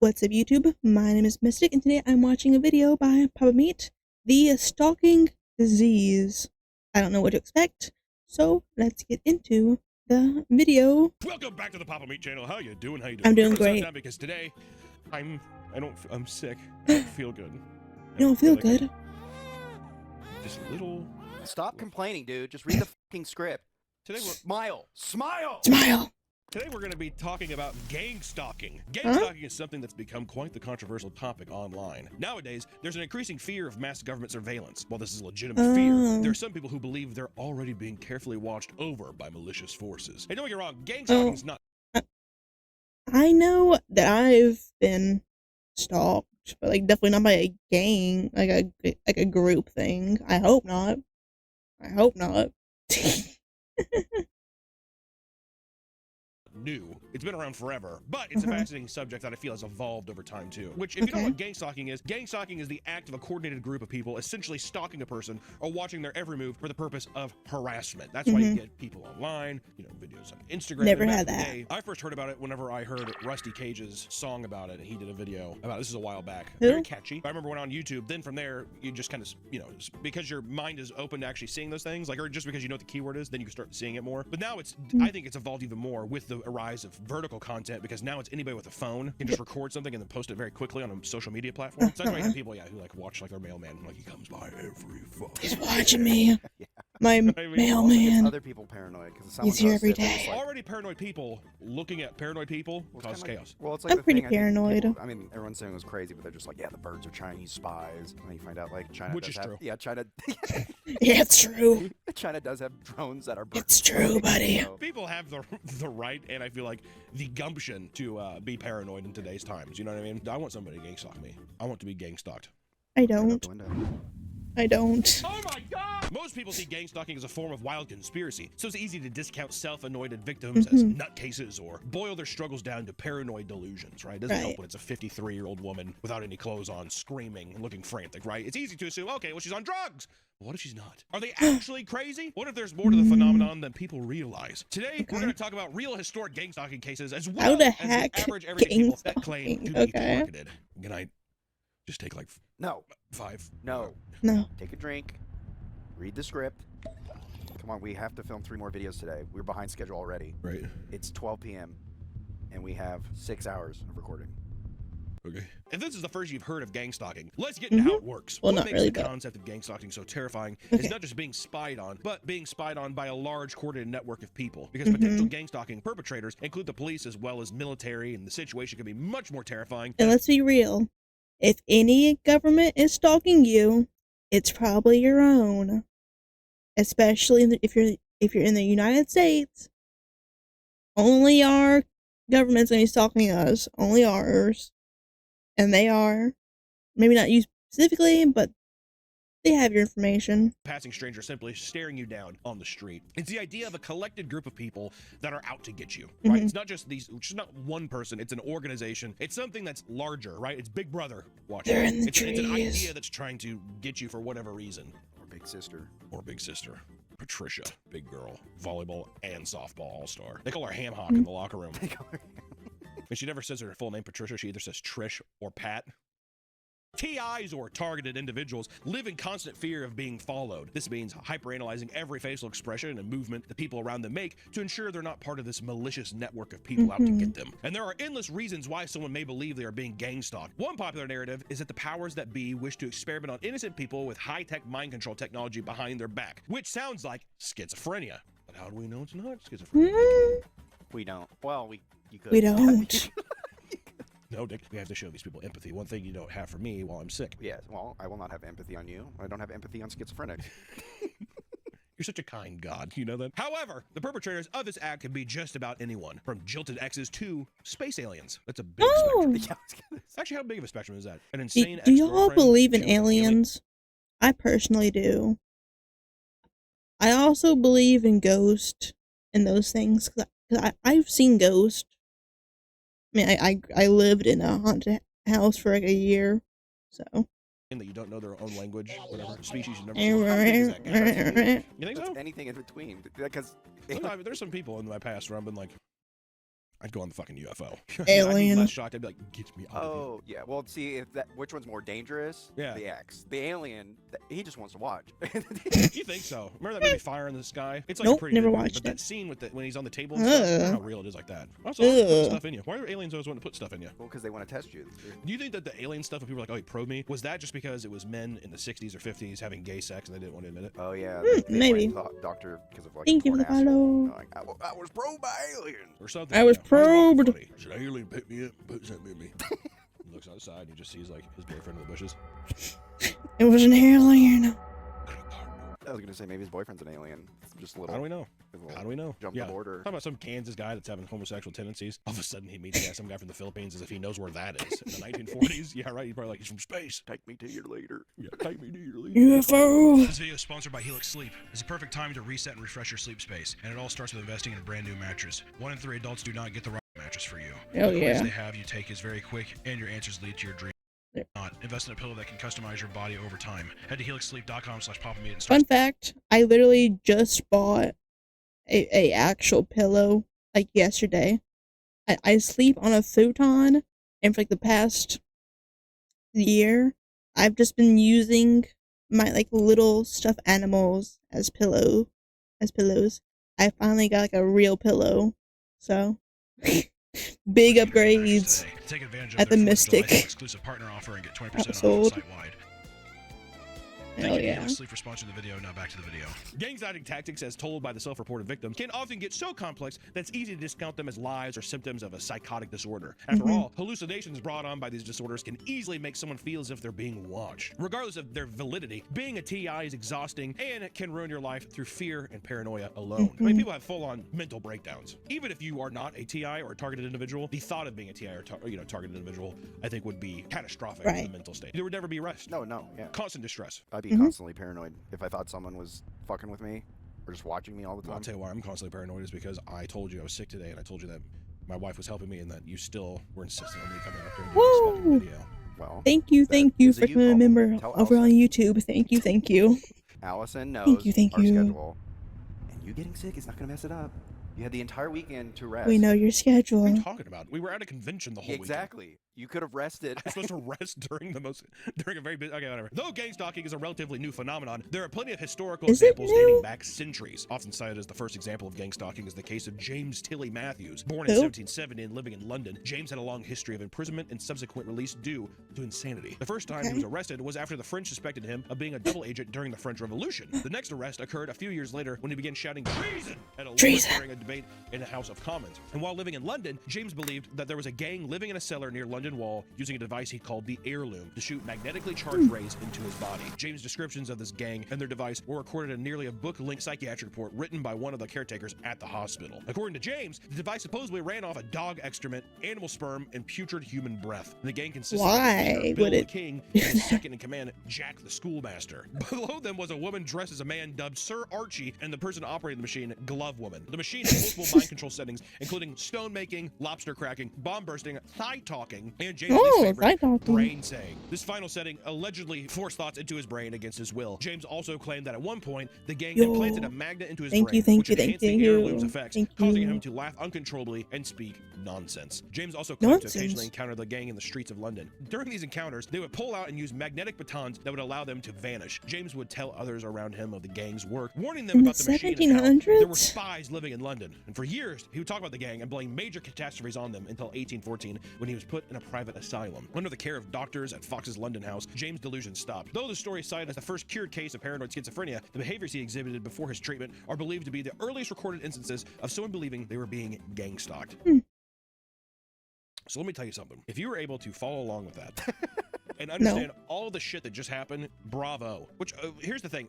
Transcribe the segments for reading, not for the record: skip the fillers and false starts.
What's up, YouTube? My name is Mistic, and today I'm watching a video by Papa Meat, the Stalking Disease. I don't know what to expect, so let's get into the video. Welcome back to the Papa Meat channel. How you doing? How you doing? I'm doing great. Because today, I'm sick. I don't feel good. You don't feel good? Just a little. Stop complaining, dude. Just read the fucking script. Today we're Smile. Smile! Today we're going to be talking about gang stalking. Gang stalking is something that's become quite the controversial topic online. Nowadays, there's an increasing fear of mass government surveillance. While this is a legitimate fear, there are some people who believe they're already being carefully watched over by malicious forces. Hey, don't get me wrong, gang stalking is not... I know that I've been stalked, but like definitely not by a gang, like a group thing. I hope not. I hope not. New. It's been around forever, but it's a fascinating subject that I feel has evolved over time too. Which, if you don't know what gang stalking is the act of a coordinated group of people essentially stalking a person or watching their every move for the purpose of harassment. That's why you get people online, you know, videos on Instagram. Never had that. I first heard about it whenever I heard Rusty Cage's song about it, and he did a video about it. This is a while back. Who? Very catchy. I remember when on YouTube. Then from there, you just kind of, you know, because your mind is open to actually seeing those things, like, or just because you know what the keyword is, then you can start seeing it more. But now it's, I think it's evolved even more with the rise of vertical content, because now it's anybody with a phone can just record something and then post it very quickly on a social media platform. So that's why you have people, who like watch like their mailman, like he comes by every fucking. He's watching me. Yeah. My mailman. Other people paranoid because He's here every day. Already paranoid people looking at paranoid people causes chaos. Well, it's like I'm pretty paranoid. People, I mean, everyone's saying it was crazy, but they're just like, yeah, the birds are Chinese spies. And then you find out like China, which is true. Yeah, China. Yeah, it's true. China does have drones that are birds. It's true, buddy. So. People have the right, and I feel like the gumption to be paranoid in today's times. You know what I mean? I want somebody to gang stalk me. I want to be gang stalked. I don't. I don't. Oh my god! Most people see gang stalking as a form of wild conspiracy, so it's easy to discount self-anointed victims as nutcases or boil their struggles down to paranoid delusions, right? It doesn't help when it's a 53-year-old woman without any clothes on, screaming and looking frantic, right? It's easy to assume, okay, well, she's on drugs. What if she's not? Are they actually crazy? What if there's more to the phenomenon than people realize? Today, we're going to talk about real historic gang stalking cases as well as the average everyday people that claim to be targeted. Good night. Just take like no 5. No. Take a drink. Read the script. Come on, we have to film 3 more videos today. We're behind schedule already. Right. It's 12 p.m. and we have 6 hours of recording. Okay. If this is the first you've heard of gang stalking, let's get into how it works. Well, what not makes really, the concept of gang stalking so terrifying is not just being spied on, but being spied on by a large coordinated network of people. Because potential gang stalking perpetrators include the police as well as military, and the situation can be much more terrifying. And let's be real. If any government is stalking you, it's probably your own. Especially if you're in the United States. Only our government's gonna be stalking us. Only ours. And they are. Maybe not you specifically, but they have your information. Passing strangers simply staring you down on the street. It's the idea of a collected group of people that are out to get you, right? It's not just it's not one person, it's an organization. It's something that's larger, right? It's Big Brother watching. They're in the it's an trees. idea that's trying to get you for whatever reason. Or big sister. Or big sister. Patricia, big girl, volleyball and softball all-star. They call her Ham Hock in the locker room. And she never says her full name, Patricia. She either says Trish or Pat. TIs, or targeted individuals, live in constant fear of being followed. This means hyperanalyzing every facial expression and movement the people around them make to ensure they're not part of this malicious network of people out to get them. And there are endless reasons why someone may believe they are being gang stalked. One popular narrative is that the powers that be wish to experiment on innocent people with high-tech mind control technology behind their back, which sounds like schizophrenia. But how do we know it's not schizophrenia? We don't. Well, you could. We don't. No, Dick, we have to show these people empathy. One thing you don't have for me while I'm sick. Yes, well, I will not have empathy on you. I don't have empathy on schizophrenic. You're such a kind God, you know that? However, the perpetrators of this act can be just about anyone, from jilted exes to space aliens. That's a big spectrum. Actually, how big of a spectrum is that? An insane Do y'all ex-girlfriend believe in to an aliens? I personally do. I also believe in ghosts and those things. Cause I've seen ghosts. I mean, I lived in a haunted house for like a year, so. That you don't know their own language, whatever species you've never seen. You think so? Anything in between, because there's some people in my past where I've been like, I'd go on the fucking UFO. I'd Alien. be less shocked. I'd be like, get me out of here. Oh, yeah. Well, see, if that which one's more dangerous? Yeah. The X. The alien, he just wants to watch. You think so? Remember that movie Fire in the Sky? It's like a Nope, pretty never good movie, watched but that it. scene with when he's on the table and stuff, I don't know how real it is like that. Also, put stuff in you. Why are aliens always wanting to put stuff in you? Well, because they want to test you. Do you think that the alien stuff, when people were like, oh, he probed me, was that just because it was men in the 60s or 50s having gay sex and they didn't want to admit it? Oh, yeah. Maybe. Doctor, because of like Thank you for the follow. Like, I was probed by aliens. Or something. I was probed. Should an alien pick me up and put something in me? He looks outside and he just sees like his boyfriend in the bushes. It was an alien. I was gonna say maybe his boyfriend's an alien. Just a little. How do we know? How do we know? Jump the border. Talking about some Kansas guy that's having homosexual tendencies. All of a sudden he meets some guy from the Philippines as if he knows where that is. In the 1940s? Yeah, right. He's probably like, he's from space. Take me to your leader. Yeah, take me to your leader. UFO. This video is sponsored by Helix Sleep. It's a perfect time to reset and refresh your sleep space, and it all starts with investing in a brand new mattress. 1 in 3 adults do not get the right mattress for you. Oh, The quiz yeah. they have you take is very quick, and your answers lead to your dream. Yep. Not invest in a pillow that can customize your body over time. Head to helixsleep.com/popmeat and start. Fun fact, I literally just bought a actual pillow like yesterday. I sleep on a futon, and for like the past year, I've just been using my like little stuffed animals as pillows. I finally got like a real pillow, so big upgrades Take advantage of at the their Mistic. exclusive partner offer and get 20% off Household. site-wide. Hell Thank you, yeah. Helix Sleep, for sponsoring the video. Now back to the video. Gang-stalking tactics, as told by the self-reported victims, can often get so complex that it's easy to discount them as lies or symptoms of a psychotic disorder. After all, hallucinations brought on by these disorders can easily make someone feel as if they're being watched. Regardless of their validity, being a TI is exhausting and it can ruin your life through fear and paranoia alone. I mean, people have full-on mental breakdowns. Even if you are not a TI or a targeted individual, the thought of being a TI or targeted individual, I think, would be catastrophic in the mental state. There would never be rest. No, yeah. Constant distress. I'd be constantly paranoid if I thought someone was fucking with me or just watching me all the time. I'll tell you why I'm constantly paranoid is because I told you I was sick today, and I told you that my wife was helping me, and that you still were insisting on me coming up here and doing this fucking video. Well, Thank you is for a becoming a problem. member Tell over on Allison. YouTube. Thank you. Allison knows Thank our you. schedule. And you getting sick is not going to mess it up. You had the entire weekend to rest. We know your schedule. What are you talking about? We were at a convention the whole weekend. Exactly. You could have rested. I'm supposed to rest during a very busy. Okay, whatever. Though gang stalking is a relatively new phenomenon, there are plenty of historical Is it examples new? dating back centuries. Often cited as the first example of gang stalking is the case of James Tilly Matthews. Born in Who? 1770 and living in London, James had a long history of imprisonment and subsequent release due to insanity. The first time he was arrested was after the French suspected him of being a double agent during the French Revolution. The next arrest occurred a few years later when he began shouting treason at a lord Treason. during a debate in the House of Commons. And while living in London, James believed that there was a gang living in a cellar near London Wall using a device he called the heirloom to shoot magnetically charged rays into his body. James' descriptions of this gang and their device were recorded in nearly a book-length psychiatric report written by one of the caretakers at the hospital. According to James, the device supposedly ran off a dog excrement, animal sperm, and putrid human breath. And the gang consisted Why of Bill would the it King and his second in command, Jack the Schoolmaster. Below them was a woman dressed as a man dubbed Sir Archie, and the person operating the machine, Glove Woman. The machine had multiple mind control settings, including stone making, lobster cracking, bomb bursting, thigh talking, and James' favorite, brain saying. This final setting allegedly forced thoughts into his brain against his will. James also claimed that at one point, the gang implanted a magnet into his brain, which enhanced the heirloom's effects, causing him to laugh uncontrollably and speak nonsense. James also claimed to occasionally encounter the gang in the streets of London. During these encounters, they would pull out and use magnetic batons that would allow them to vanish. James would tell others around him of the gang's work, warning them about the machine and how there were spies living in London. And for years, he would talk about the gang and blame major catastrophes on them until 1814, when he was put in a private asylum. Under the care of doctors at Fox's London house, James' delusions stopped. Though the story is cited as the first cured case of paranoid schizophrenia, the behaviors he exhibited before his treatment are believed to be the earliest recorded instances of someone believing they were being gang stalked. So let me tell you something. If you were able to follow along with that and understand all the shit that just happened, bravo. Which, here's the thing.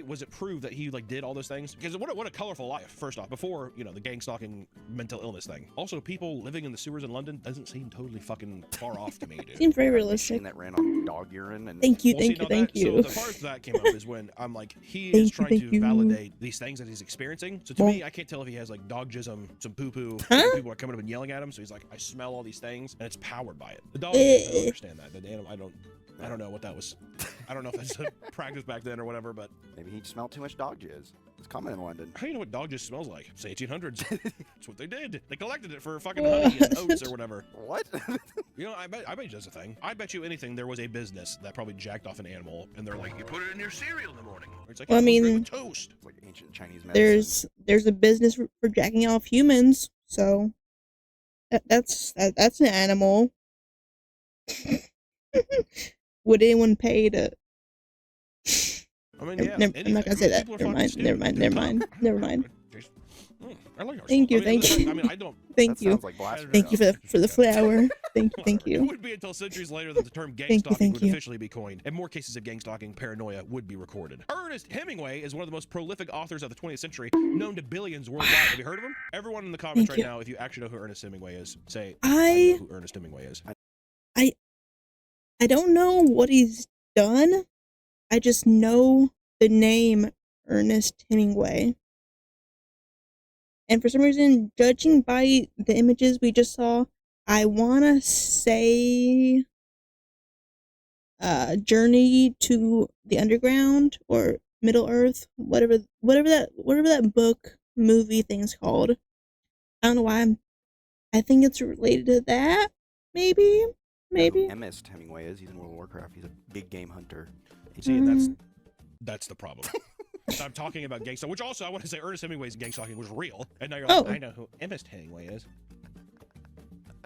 Was it proved that he, like, did all those things? Because what a colorful life, first off, before, you know, the gang stalking mental illness thing. Also, people living in the sewers in London doesn't seem totally fucking far off to me, dude. Seems very realistic. That ran on dog urine and Thank you. So the part that came up is when I'm like, he is trying to validate these things that he's experiencing. So to me, I can't tell if he has like dog jism, some poo-poo, people are coming up and yelling at him. So he's like, I smell all these things, and it's powered by it. The dog doesn't understand that. The animal, I don't know what that was. I don't know if that's a practice back then or whatever, but maybe he smelled too much dog jizz. It's common in London. How do you know what dog just smells like? It's 1800s. That's what they did. They collected it for fucking honey and oats or whatever. What? You know, I bet that's a thing. I bet you anything there was a business that probably jacked off an animal, and they're like, you put it in your cereal in the morning. Or it's like, Well, I "Yeah, put it mean, with toast. It's like ancient Chinese medicine. there's a business for jacking off humans, so that's an animal. Would anyone pay to? I mean, yeah. I'm not gonna say that. Never mind. Never mind. I like our Thank song. you. Thank you. I mean, I don't. Thank That you. sounds like blasphemy. Thank you for the flower. Thank It you. wouldn't be until centuries later that the term gang Thank you, stalking thank would you. officially be coined, and more cases of gang stalking paranoia would be recorded. Ernest Hemingway is one of the most prolific authors of the 20th century, known to billions worldwide. Have you heard of him? Everyone in the comments Thank right you. now, if you actually know who Ernest Hemingway is, say, I know who Ernest Hemingway is. I don't know what he's done. I just know the name Ernest Hemingway. And for some reason, judging by the images we just saw, I wanna say Journey to the Underground or Middle Earth, whatever that book movie thing's called. I don't know why I think it's related to that, maybe. Ernest Hemingway is. He's in World of Warcraft. He's a big game hunter. See, and that's the problem. I'm talking about gang stalking, which also I want to say Ernest Hemingway's gang stalking was real, and now you're like, Oh. I know who Ernest Hemingway is.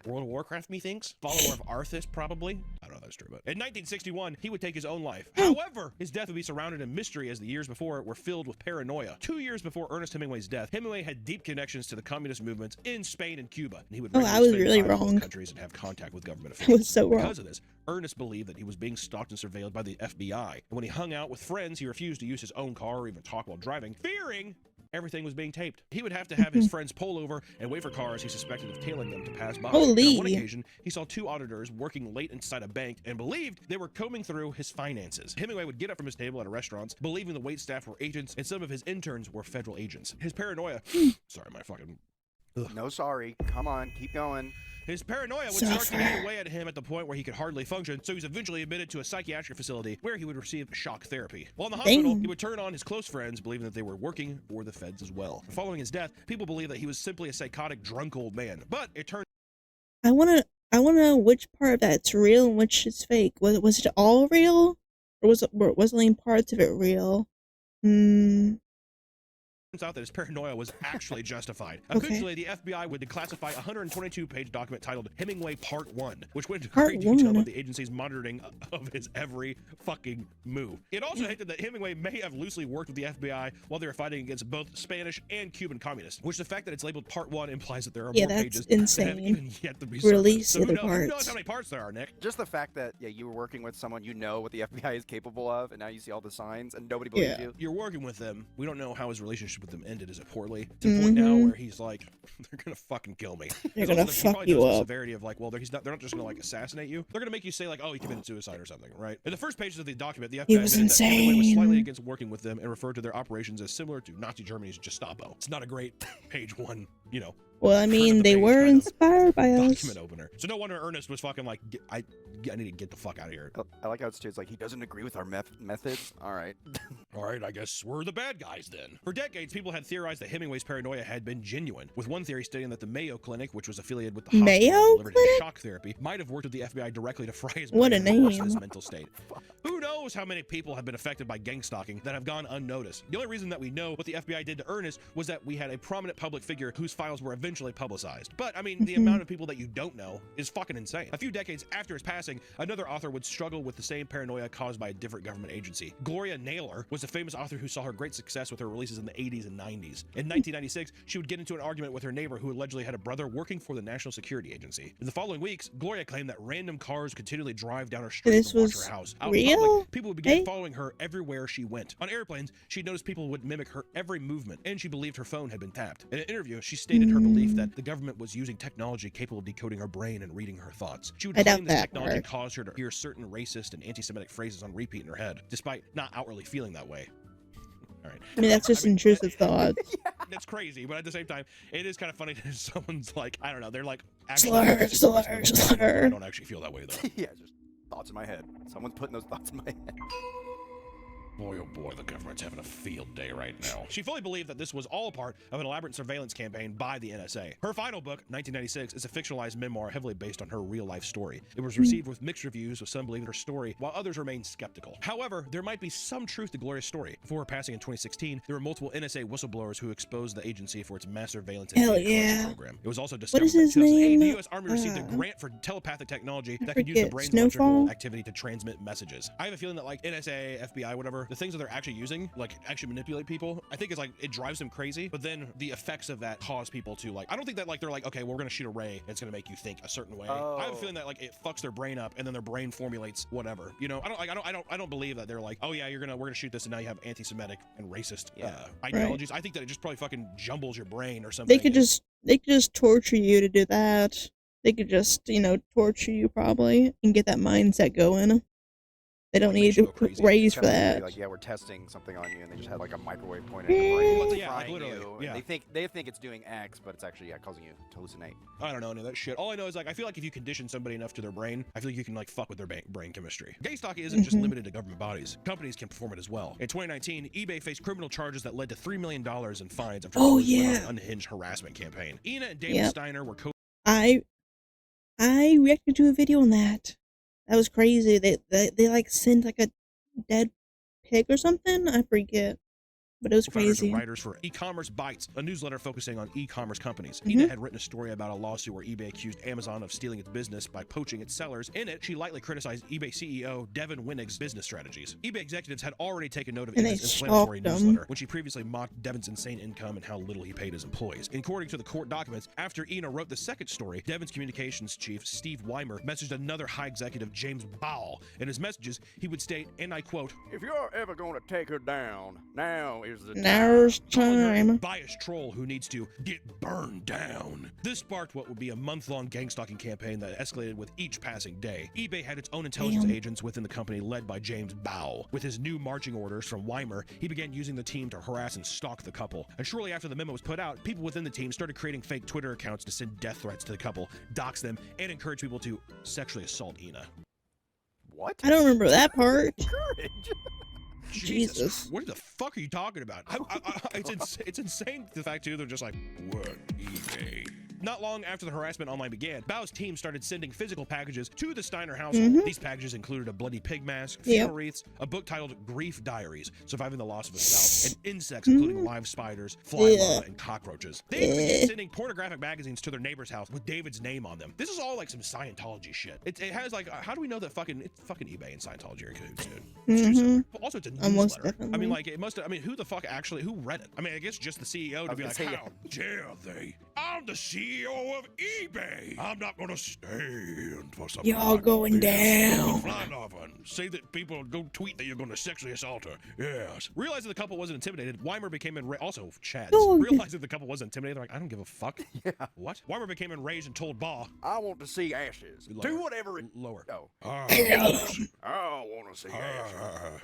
World of Warcraft, methinks? Follower of Arthas, probably? I don't know if that's true, but... In 1961, he would take his own life. However, his death would be surrounded in mystery as the years before were filled with paranoia. 2 years before Ernest Hemingway's death, Hemingway had deep connections to the communist movements in Spain and Cuba, and he would Oh, I was regularly spend really time in both wrong. countries and have contact with government I officials. was so wrong. Because of this, Ernest believed that he was being stalked and surveilled by the FBI, and when he hung out with friends, he refused to use his own car or even talk while driving, fearing everything was being taped. He would have to have his friends pull over and wait for cars he suspected of tailing them to pass by. Holy. And on one occasion, he saw two auditors working late inside a bank and believed they were combing through his finances. Hemingway would get up from his table at a restaurant, believing the waitstaff were agents and some of his interns were federal agents. His paranoia... sorry, my fucking... Ugh. No, sorry. Come on, keep going. His paranoia would start to eat away at him at the point where he could hardly function, so he was eventually admitted to a psychiatric facility where he would receive shock therapy. While in the hospital, he would turn on his close friends, believing that they were working for the feds as well. Following his death, people believe that he was simply a psychotic, drunk old man. But it turned I wanna know which part of that's real and which is fake. Was it all real, or was only parts of it real? out that his paranoia was actually justified. Okay. Eventually, the FBI would declassify a 122-page document titled Hemingway Part 1, which went into Part great detail 1. about the agency's monitoring of his every fucking move. It also hinted that Hemingway may have loosely worked with the FBI while they were fighting against both Spanish and Cuban communists, which the fact that it's labeled Part 1 implies that there are more that's pages insane. that have even yet to be Release surfaced. So the who other knows parts. how many parts there are, Nick? Just the fact that you were working with someone you know what the FBI is capable of, and now you see all the signs, and nobody believes you. You're working with them. We don't know how his relationship with them ended. Is it poorly? To the point now where he's like, they're gonna fucking kill me. They're Because gonna also, he fuck probably you knows the up. severity of like, well, they're not just gonna like assassinate you. They're gonna make you say like, oh, he committed suicide or something, right? In the first pages of the document, the FBI He was admitted that Hemingway was slightly insane. against working with them and referred to their operations as similar to Nazi Germany's Gestapo. It's not a great page one, Well, I turn mean, of the they page were kind of inspired by us. document opener. So no wonder Ernest was fucking like, I need to get the fuck out of here. I like how it's too. It's like he doesn't agree with our methods. All right. All right, I guess we're the bad guys then. For decades, people had theorized that Hemingway's paranoia had been genuine, with one theory stating that the Mayo Clinic, which was affiliated with the hospital Mayo that delivered his Clinic? shock therapy, might have worked with the FBI directly to fry his What brain a and worsen name. his mental state. Who knows how many people have been affected by gang stalking that have gone unnoticed? The only reason that we know what the FBI did to Ernest was that we had a prominent public figure whose files were eventually publicized. But, I mean, the amount of people that you don't know is fucking insane. A few decades after his passing, another author would struggle with the same paranoia caused by a different government agency. Gloria Naylor was a famous author who saw her great success with her releases in the 80s and 90s. In 1996, she would get into an argument with her neighbor who allegedly had a brother working for the National Security Agency. In the following weeks, Gloria claimed that random cars continually drive down her street This and watch was her house. Out in real? public, people would begin Hey? following her everywhere she went. On airplanes, she noticed people would mimic her every movement, and she believed her phone had been tapped. In an interview, she stated her belief that the government was using technology capable of decoding her brain and reading her thoughts. She would I claim doubt this that technology part. caused her to hear certain racist and anti-Semitic phrases on repeat in her head, despite not outwardly feeling that way. All right. I mean, that's just intrusive thoughts. That's crazy, but at the same time, it is kind of funny that someone's like, I don't know, they're like, actually, Slur. I don't actually feel that way though. Yeah, just thoughts in my head. Someone's putting those thoughts in my head. Boy, oh boy, the government's having a field day right now. She fully believed that this was all part of an elaborate surveillance campaign by the NSA. Her final book, 1996, is a fictionalized memoir heavily based on her real-life story. It was received with mixed reviews, with some believing her story, while others remained skeptical. However, there might be some truth to Gloria's story. Before her passing in 2016, there were multiple NSA whistleblowers who exposed the agency for its mass surveillance and Hell data collection yeah. program. It was also discovered is that in his 2008, name? the U.S. Army received a grant for telepathic technology that could use the forget. brain's Snowfall? electrical activity to transmit messages. I have a feeling that like NSA, FBI, whatever, the things that they're actually using, like actually manipulate people, I think it's like it drives them crazy, but then the effects of that cause people to like, I don't think that like they're like, okay, well, we're gonna shoot a ray, it's gonna make you think a certain way. I have a feeling that like it fucks their brain up and then their brain formulates whatever. You know, I don't believe that they're like, oh yeah, we're gonna shoot this and now you have anti-Semitic and racist ideologies. I think that it just probably fucking jumbles your brain or something. They could just torture you to do that. They could just, torture you probably and get that mindset going. They don't need to raise for that. Like, yeah, we're testing something on you, and they just had like a microwave pointed at your brain, Yeah, like literally. you, Yeah. They think it's doing X, but it's actually causing you to hallucinate. I don't know any of that shit. All I know is like I feel like if you condition somebody enough to their brain, I feel like you can like fuck with their brain chemistry. Gay stalking isn't just limited to government bodies. Companies can perform it as well. In 2019, eBay faced criminal charges that led to $3 million in fines after an unhinged harassment campaign. Ina and David Steiner were I reacted to a video on that. That was crazy. They like sent like a dead pig or something. I forget. But it was crazy. And writers for E-Commerce Bytes, a newsletter focusing on e-commerce companies. Ina had written a story about a lawsuit where eBay accused Amazon of stealing its business by poaching its sellers. In it, she lightly criticized eBay CEO Devin Winnick's business strategies. eBay executives had already taken note of Ina's inflammatory newsletter when she previously mocked Devin's insane income and how little he paid his employees. According to the court documents, after Ina wrote the second story, Devin's communications chief, Steve Weimer, messaged another high executive, James Bowell. In his messages, he would state, and I quote, "If you're ever going to take her down, now is the now's time." Biased troll who needs to get burned down. This sparked what would be a month-long gang stalking campaign that escalated with each passing day. eBay had its own intelligence agents within the company led by James Bowell. With his new marching orders from Weimer, he began using the team to harass and stalk the couple. And shortly after the memo was put out, people within the team started creating fake Twitter accounts to send death threats to the couple, dox them, and encourage people to sexually assault Ina. What? I don't remember that part. Courage. Jesus. What the fuck are you talking about? It's insane the fact too they're just like, what, eBay? Not long after the harassment online began, Bow's team started sending physical packages to the Steiner household. These packages included a bloody pig mask, funeral wreaths, a book titled Grief Diaries, Surviving the Loss of a Spouse, and insects including live spiders, fly larvae, and cockroaches. They even began sending pornographic magazines to their neighbor's house with David's name on them. This is all like some Scientology shit. It has like, how do we know that it's fucking eBay and Scientology are in cahoots, dude? It's too simple. Also, it's a newsletter. I mean, like, who the fuck actually, who read it? I mean, I guess just the CEO to be like, how dare they? I'm the CEO of eBay. I'm not gonna stand for something. Y'all going down. Say that people go tweet that you're gonna sexually assault her. Yes. Realizing the couple wasn't intimidated, Weimer became also Chad. Realizing the couple wasn't intimidated, they're like, I don't give a fuck. Yeah. What? Weimer became enraged and told Baugh, I want to see ashes. Lower. Do whatever it. Lower. No. I want to see ashes.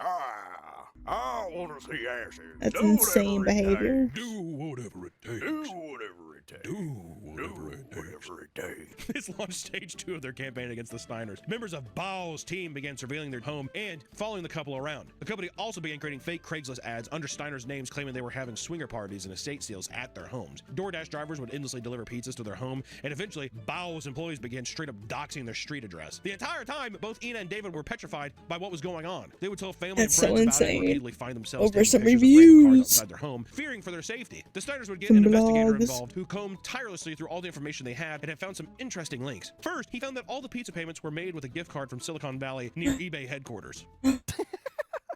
I want to see ashes. That's insane behavior. do whatever it takes. Do whatever it takes. Do whatever it takes. This launched stage 2 of their campaign against the Steiners. Members of Bow's team began surveilling their home and following the couple around. The company also began creating fake Craigslist ads under Steiner's names, claiming they were having swinger parties and estate sales at their homes. DoorDash drivers would endlessly deliver pizzas to their home, and eventually Bow's employees began straight up doxing their street address. The entire time, both Ina and David were petrified by what was going on. They would tell family and friends about it and repeatedly find themselves over some taking pictures of random cars outside their home, fearing for their safety. The Steiners would get an investigator involved who combed tirelessly through all the information they had and had found some interesting links. First, he found that all the pizza payments were made with a gift card from Silicon Valley near eBay headquarters.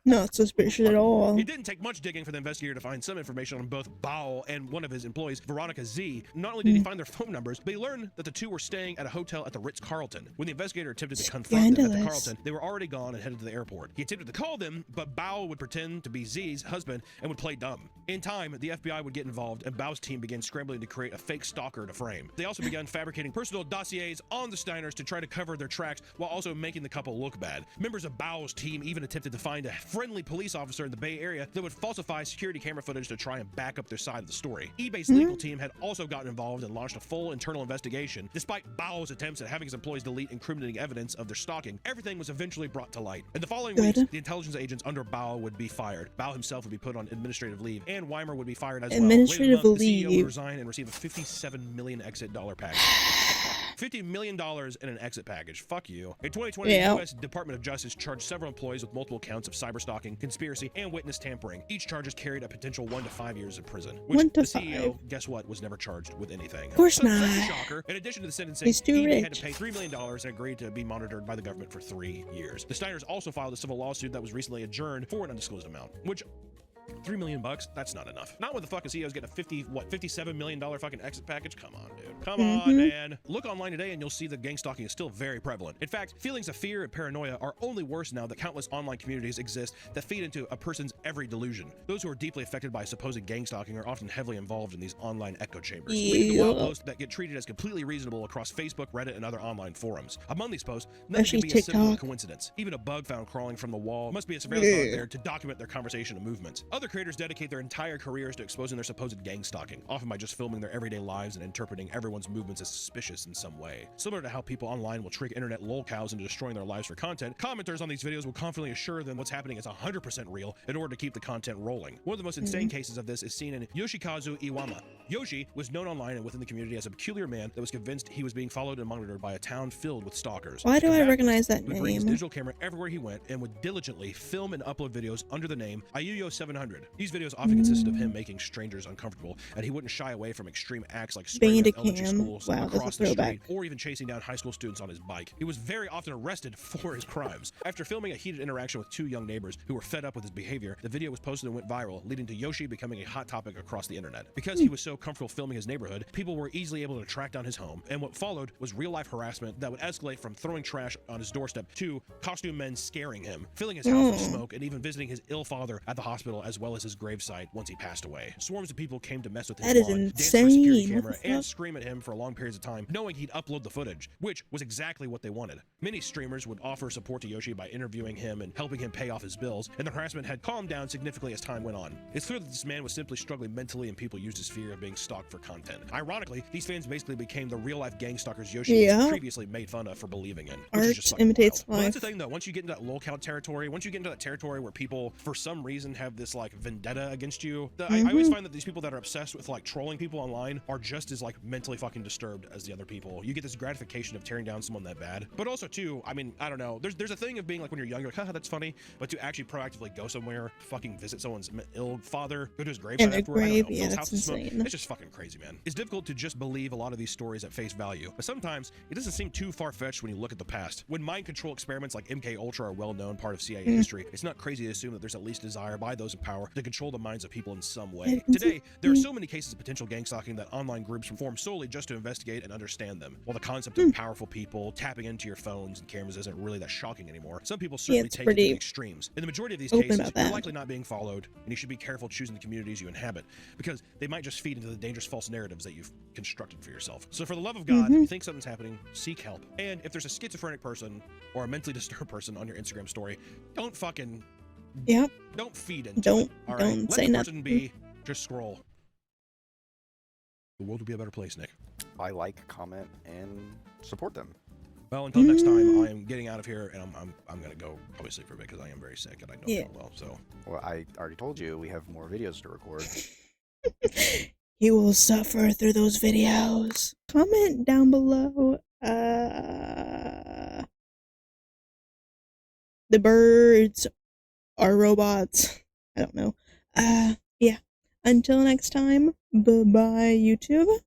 Not suspicious at all. It didn't take much digging for the investigator to find some information on both Bowell and one of his employees, Veronica Z. Not only did he find their phone numbers, but he learned that the two were staying at a hotel at the Ritz-Carlton. When the investigator attempted to confront them at the Carlton, they were already gone and headed to the airport. He attempted to call them, but Bowell would pretend to be Z's husband and would play dumb. In time, the FBI would get involved, and Bowell's team began scrambling to create a fake stalker to frame. They also began fabricating personal dossiers on the Steiners to try to cover their tracks while also making the couple look bad. Members of Bowell's team even attempted to find a friendly police officer in the Bay Area that would falsify security camera footage to try and back up their side of the story. eBay's legal team had also gotten involved and launched a full internal investigation. Despite Bao's attempts at having his employees delete incriminating evidence of their stalking, everything was eventually brought to light. In the following weeks, the intelligence agents under Bao would be fired. Bao himself would be put on administrative leave, and Weimer would be fired as well. Administrative Later, the CEO would leave. resign and receive a $57 million exit package. $50 million in an exit package. Fuck you. In 2020, the U.S. Department of Justice charged several employees with multiple counts of cyberstalking, conspiracy, and witness tampering. Each charges carried a potential 1 to 5 years in prison. Which the CEO, guess what, was never charged with anything. Of course not. That's a shocker. In addition to the sentencing, He's too eBay rich. had to pay $3 million and agreed to be monitored by the government for 3 years. The Steiners also filed a civil lawsuit that was recently adjourned for an undisclosed amount, which $3 million, that's not enough. Not when the fucking CEO's getting a $57 million fucking exit package. Come on, dude. Come on, man. Look online today and you'll see that gang stalking is still very prevalent. In fact, feelings of fear and paranoia are only worse now that countless online communities exist that feed into a person's every delusion. Those who are deeply affected by supposed gang stalking are often heavily involved in these online echo chambers, leading to wild posts that get treated as completely reasonable across Facebook, Reddit, and other online forums. Among these posts, nothing can be a simple coincidence. Even a bug found crawling from the wall must be a surveillance dog there to document their conversation and movements. Other creators dedicate their entire careers to exposing their supposed gang stalking, often by just filming their everyday lives and interpreting everyone's movements as suspicious in some way. Similar to how people online will trick internet lolcows into destroying their lives for content, commenters on these videos will confidently assure them what's happening is 100% real in order to keep the content rolling. One of the most insane cases of this is seen in Yoshikazu Iwama. Yoshi was known online and within the community as a peculiar man that was convinced he was being followed and monitored by a town filled with stalkers. Why do I recognize that He would bring his name? digital camera everywhere he went and would diligently film and upload videos under the name Ayuyo700. These videos often consisted of him making strangers uncomfortable, and he wouldn't shy away from extreme acts like spraying down elementary schools across the street or even chasing down high school students on his bike. He was very often arrested for his crimes. After filming a heated interaction with 2 young neighbors who were fed up with his behavior, the video was posted and went viral, leading to Yoshi becoming a hot topic across the internet. Because he was so comfortable filming his neighborhood, people were easily able to track down his home, and what followed was real-life harassment that would escalate from throwing trash on his doorstep to costume men scaring him, filling his house with smoke, and even visiting his ill father at the hospital as well as his gravesite once he passed away. Swarms of people came to mess with his That is lawn, dance for a security insane. camera, and scream at him for long periods of time, knowing he'd upload the footage, which was exactly what they wanted. Many streamers would offer support to Yoshi by interviewing him and helping him pay off his bills, and the harassment had calmed down significantly as time went on. It's clear that this man was simply struggling mentally, and people used his fear of being stalked for content. Ironically, these fans basically became the real-life gang stalkers Yoshi was previously made fun of for believing in. Which is just Art imitates wild. Well, that's the life. thing, though. Once you get into that lolcow territory, once you get into that territory where people, for some reason, have this like vendetta against you, I always find that these people that are obsessed with like trolling people online are just as like mentally fucking disturbed as the other people. You get this gratification of tearing down someone that bad, but also too, I mean, I don't know. There's a thing of being like when you're younger, like, haha, that's funny, but to actually proactively go somewhere, fucking visit someone's ill father, go to his gravesite In a afterward, I don't grave, know, fill yeah, his that's house with smoke. insane. It's just fucking crazy, man. It's difficult to just believe a lot of these stories at face value, but sometimes it doesn't seem too far-fetched when you look at the past. When mind control experiments like MK Ultra are a well-known part of CIA history, it's not crazy to assume that there's at least desire by those in power to control the minds of people in some way. Today, there are so many cases of potential gang stalking that online groups form solely just to investigate and understand them. While the concept of powerful people tapping into your phones and cameras isn't really that shocking anymore, some people certainly take it to the extremes. In the majority of these cases, you're likely not being followed, and you should be careful choosing the communities you inhabit, because they might just feed into the dangerous false narratives that you've constructed for yourself. So for the love of God, if you think something's happening, seek help. And if there's a schizophrenic person or a mentally disturbed person on your Instagram story, don't fucking don't feed into it. All right? Don't Let say the person nothing. be. Just scroll. The world will be a better place, Nick. I like, comment, and support them. Well, until next time, I am getting out of here, and I'm gonna go probably sleep for a bit because I am very sick and I don't feel well. So. Well, I already told you we have more videos to record. You will suffer through those videos. Comment down below. The birds are robots. I don't know. Yeah. Until next time, bye-bye, YouTube.